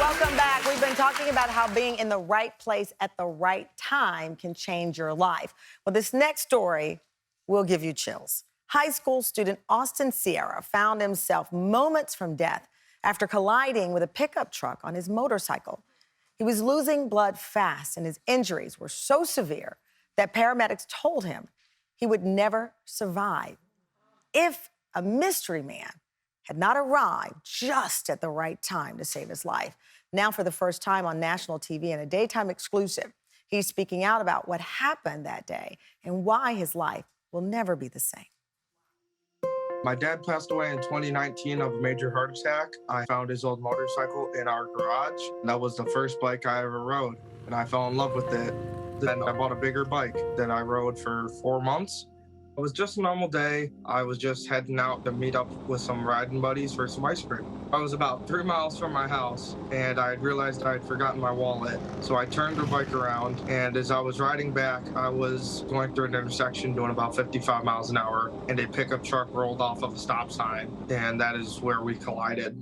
Welcome back. We've been talking about how being in the right place at the right time can change your life. Well, this next story will give you chills. High school student Austin Sierra found himself moments from death after colliding with a pickup truck on his motorcycle. He was losing blood fast, and his injuries were so severe that paramedics told him he would never survive if a mystery man had not arrived just at the right time to save his life. Now, for the first time on national TV in a daytime exclusive, he's speaking out about what happened that day and why his life will never be the same. My dad passed away in 2019 of a major heart attack. I found his old motorcycle in our garage. That was the first bike I ever rode, and I fell in love with it. Then I bought a bigger bike that I rode for 4 months. It was just a normal day. I was just heading out to meet up with some riding buddies for some ice cream. I was about 3 miles from my house, and I realized I had forgotten my wallet. So I turned the bike around, and as I was riding back, I was going through an intersection doing about 55 miles an hour, and a pickup truck rolled off of a stop sign, and that is where we collided.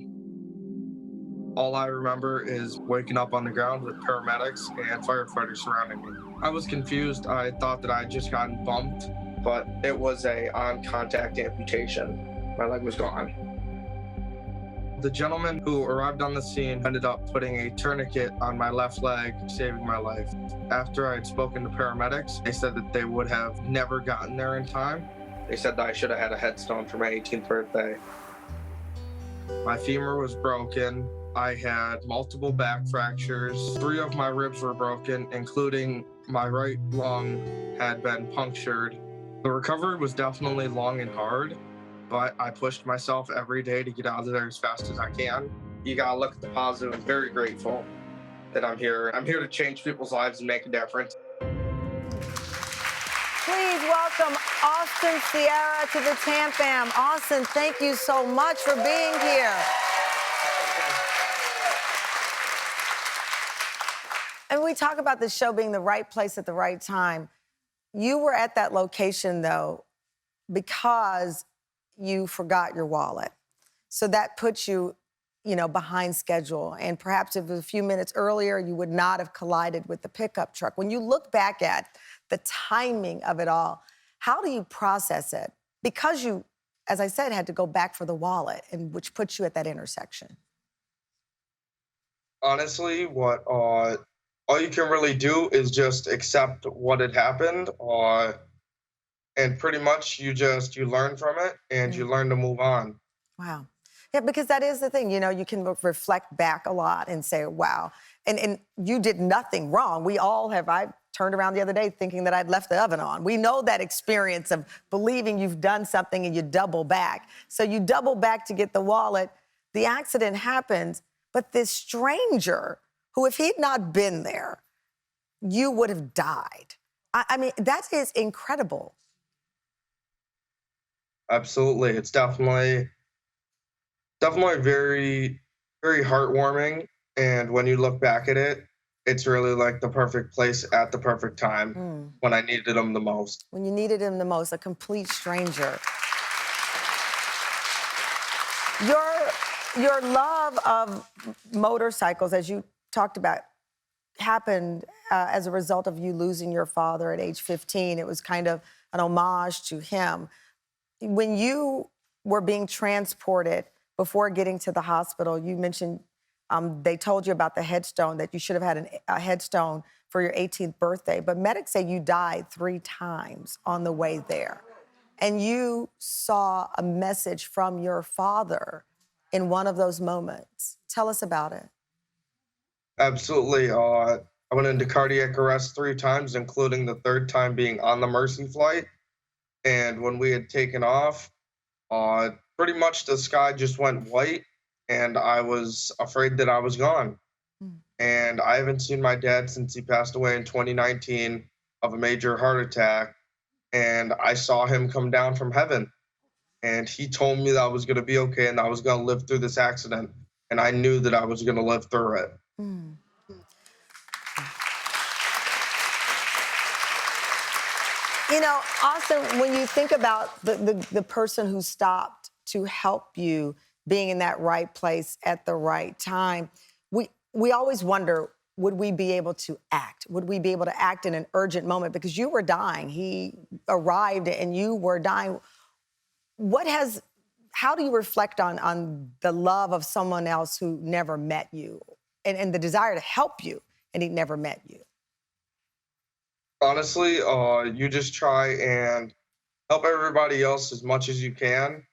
All I remember is waking up on the ground with paramedics and firefighters surrounding me. I was confused. I thought that I had just gotten bumped, but it was a on-contact amputation. My leg was gone. The gentleman who arrived on the scene ended up putting a tourniquet on my left leg, saving my life. After I had spoken to paramedics, they said that they would have never gotten there in time. They said that I should have had a headstone for my 18th birthday. My femur was broken. I had multiple back fractures. 3 of my ribs were broken, including my right lung had been punctured. The recovery was definitely long and hard, but I pushed myself every day to get out of there as fast as I can. You gotta look at the positive. I'm very grateful that I'm here. I'm here to change people's lives and make a difference. Please welcome Austin Sierra to the Tam Fam. Austin, thank you so much for being here. And we talk about this show being the right place at the right time. You were at that location, though, because you forgot your wallet. So that puts you, behind schedule. And perhaps if it was a few minutes earlier, you would not have collided with the pickup truck. When you look back at the timing of it all, how do you process it? Because you, as I said, had to go back for the wallet, and which puts you at that intersection. Honestly, all you can really do is just accept what had happened, and pretty much you learn from it and you learn to move on. Wow. Yeah, because that is the thing, you can reflect back a lot and say, wow. And you did nothing wrong. We all have. I turned around the other day thinking that I'd left the oven on. We know that experience of believing you've done something and you double back. So you double back to get the wallet. The accident happens, but this stranger who, if he'd not been there, you would have died. I mean, that is incredible. Absolutely. It's definitely very, very heartwarming. And when you look back at it, it's really like the perfect place at the perfect time when I needed him the most. When you needed him the most, a complete stranger. Your love of motorcycles, as you talked about, happened as a result of you losing your father at age 15. It was kind of an homage to him. When you were being transported before getting to the hospital, you mentioned they told you about the headstone, that you should have had a headstone for your 18th birthday. But medics say you died 3 times on the way there. And you saw a message from your father in one of those moments. Tell us about it. Absolutely. I went into cardiac arrest 3 times, including the 3rd time being on the Mercy flight. And when we had taken off, pretty much the sky just went white, and I was afraid that I was gone. And I haven't seen my dad since he passed away in 2019 of a major heart attack. And I saw him come down from heaven. And he told me that I was going to be okay and I was going to live through this accident. And I knew that I was going to live through it. Austin, when you think about the person who stopped to help you being in that right place at the right time, we always wonder, would we be able to act? Would we be able to act in an urgent moment? Because you were dying. He arrived and you were dying. How do you reflect on the love of someone else who never met you and the desire to help you and he never met you? Honestly, you just try and help everybody else as much as you can.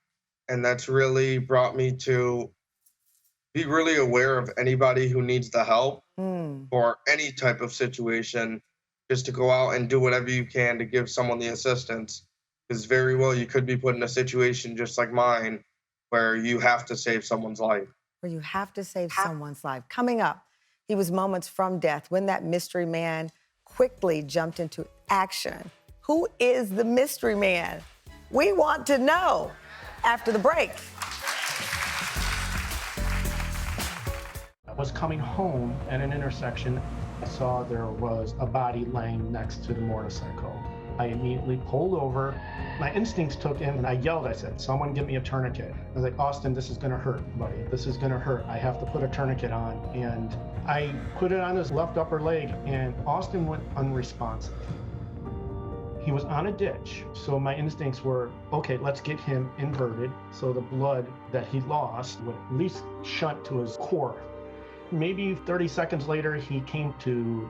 And that's really brought me to be really aware of anybody who needs the help Mm. or any type of situation, just to go out and do whatever you can to give someone the assistance. Because very well, you could be put in a situation just like mine where you have to save someone's life. Where you have to save someone's life. Coming up, he was moments from death when that mystery man quickly jumped into action. Who is the mystery man? We want to know after the break. I was coming home at an intersection. I saw there was a body laying next to the motorcycle. I immediately pulled over. My instincts took in and I yelled. I said, "Someone get me a tourniquet." I was like, "Austin, this is gonna hurt, buddy. This is gonna hurt. I have to put a tourniquet on." And I put it on his left upper leg and Austin went unresponsive. He was on a ditch. So my instincts were, okay, let's get him inverted so the blood that he lost would at least shunt to his core. Maybe 30 seconds later, he came to.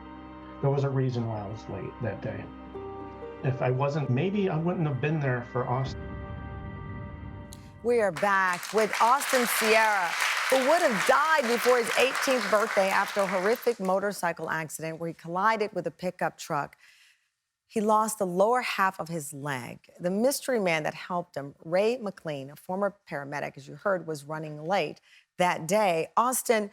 There was a reason why I was late that day. If I wasn't, maybe I wouldn't have been there for Austin. We are back with Austin Sierra, who would have died before his 18th birthday after a horrific motorcycle accident where he collided with a pickup truck. He lost the lower half of his leg. The mystery man that helped him, Ray McLean, a former paramedic, as you heard, was running late that day. Austin,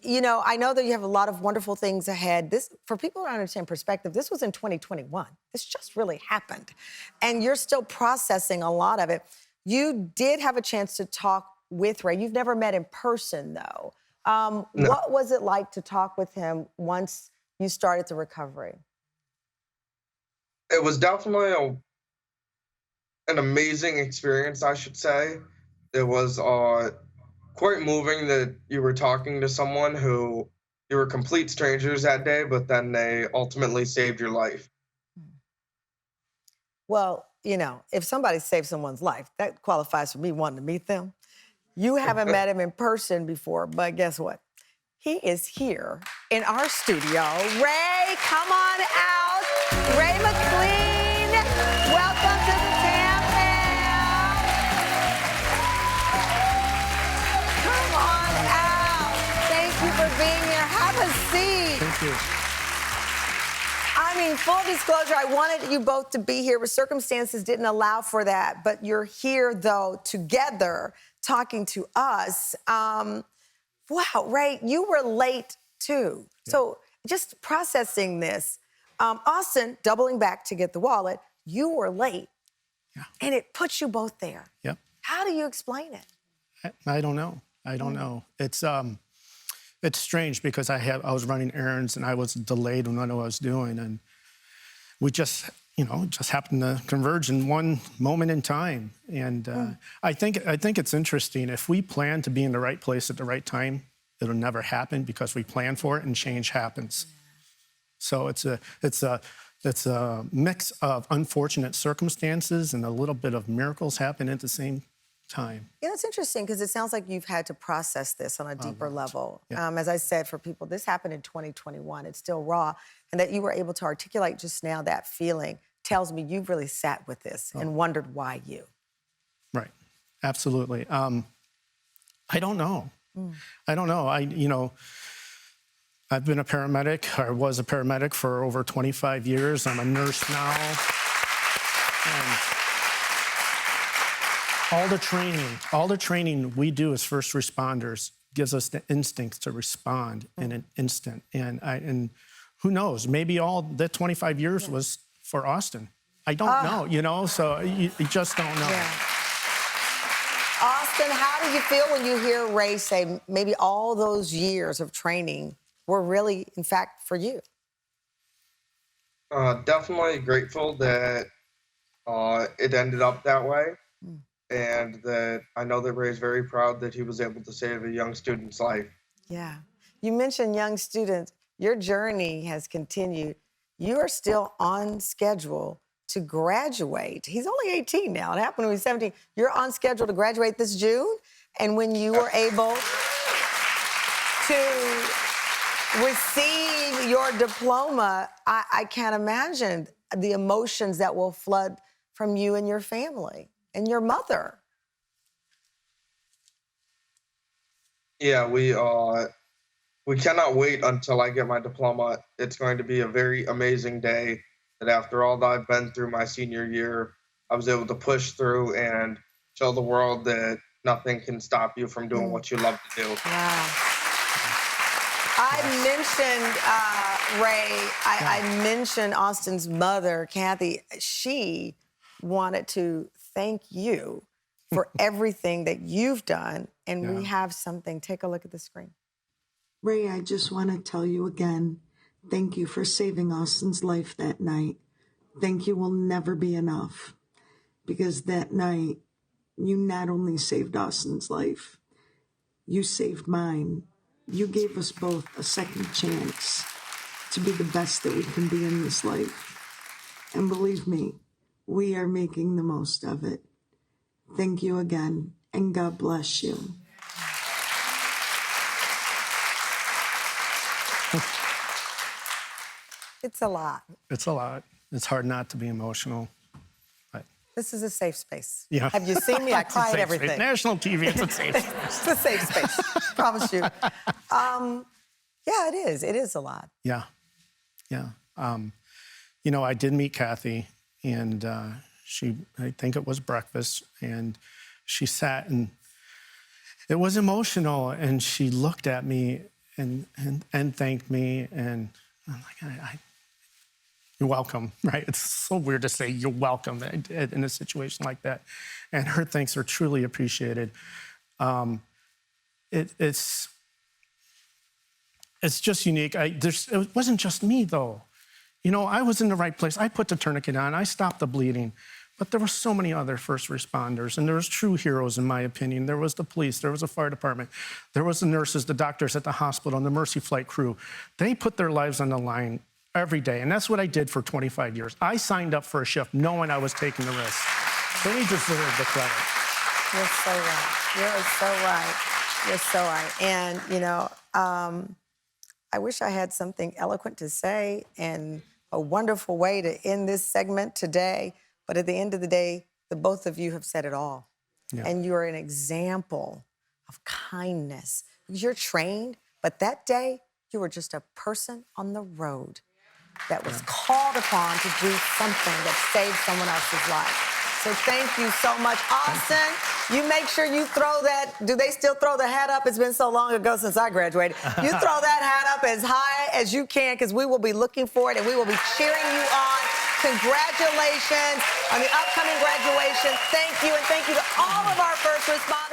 you know, I know that you have a lot of wonderful things ahead. This, for people to understand perspective, this was in 2021. This just really happened. And you're still processing a lot of it. You did have a chance to talk with Ray. You've never met in person, though. No. What was it like to talk with him once you started the recovery? It was definitely an amazing experience, I should say. It was quite moving that you were talking to someone who you were complete strangers that day, but then they ultimately saved your life. Well, you know, if somebody saves someone's life, that qualifies for me wanting to meet them. You haven't met him in person before, but guess what? He is here in our studio. Ray, come on out. Ray McLean, welcome to the Tamron. Come on out. Thank you for being here. Have a seat. Thank you. I mean, full disclosure, I wanted you both to be here, but circumstances didn't allow for that. But you're here, though, together, talking to us. Wow, Ray, you were late, too. Yeah. So just processing this. Austin, doubling back to get the wallet, you were late. Yeah. And it puts you both there. Yep. How do you explain it? I don't know. I don't know. It's strange because I was running errands and I was delayed in what I was doing, and we just happened to converge in one moment in time. And I think it's interesting. If we plan to be in the right place at the right time, it'll never happen because we plan for it and change happens. So it's a mix of unfortunate circumstances and a little bit of miracles happen at the same time. You know, it's interesting because it sounds like you've had to process this on a deeper level. Yeah. As I said, for people, this happened in 2021. It's still raw. And that you were able to articulate just now that feeling tells me you've really sat with this and wondered why you. Right. Absolutely. I don't know. I don't know. I've been a paramedic, or was a paramedic for over 25 years. I'm a nurse now. And all the training we do as first responders gives us the instinct to respond in an instant. And who knows, maybe all that 25 years was for Austin. I don't know, so you just don't know. Yeah. Austin, how do you feel when you hear Ray say maybe all those years of training were really, in fact, for you? Definitely grateful that it ended up that way. And that I know that Ray's very proud that he was able to save a young student's life. Yeah. You mentioned young students. Your journey has continued. You are still on schedule to graduate. He's only 18 now. It happened when he was 17. You're on schedule to graduate this June. And when you were able to receive your diploma, I can't imagine the emotions that will flood from you and your family and your mother. Yeah, we cannot wait until I get my diploma. It's going to be a very amazing day that after all that I've been through my senior year, I was able to push through and show the world that nothing can stop you from doing what you love to do. Wow. I mentioned, Ray, I mentioned Austin's mother, Kathy. She wanted to thank you for everything that you've done. And we have something. Take a look at the screen. Ray, I just want to tell you again, thank you for saving Austin's life that night. Thank you will never be enough. Because that night, you not only saved Austin's life, you saved mine. You gave us both a second chance to be the best that we can be in this life. And believe me, we are making the most of it. Thank you again, and God bless you. It's a lot. It's a lot. It's hard not to be emotional. But This is a safe space. Yeah. Have you seen me? I it's a cry at safe everything. space. National TV, it's a safe space. It's a safe space. Promise you. Yeah, it is. It is a lot. Yeah. Yeah. You know, I did meet Kathy, and I think it was breakfast, and she sat, and it was emotional, and she looked at me and thanked me, and I'm like, you're welcome, right? It's so weird to say you're welcome in a situation like that. And her thanks are truly appreciated. It's just unique. It wasn't just me, though. You know, I was in the right place. I put the tourniquet on. I stopped the bleeding. But there were so many other first responders, and there was true heroes, in my opinion. There was the police. There was the fire department. There was the nurses, the doctors at the hospital, and the Mercy Flight crew. They put their lives on the line every day, and that's what I did for 25 years. I signed up for a shift knowing I was taking the risk. They deserve the credit. You're so right. You're so right. You're so right. And, you know, I wish I had something eloquent to say and a wonderful way to end this segment today. But at the end of the day, the both of you have said it all. Yeah. And you're an example of kindness. You're trained, but that day, you were just a person on the road that was called upon to do something that saved someone else's life. So thank you so much. Austin, you make sure you throw that, do they still throw the hat up? It's been so long ago since I graduated. You throw that hat up as high as you can, because we will be looking for it and we will be cheering you on. Congratulations on the upcoming graduation. Thank you, and thank you to all of our first responders.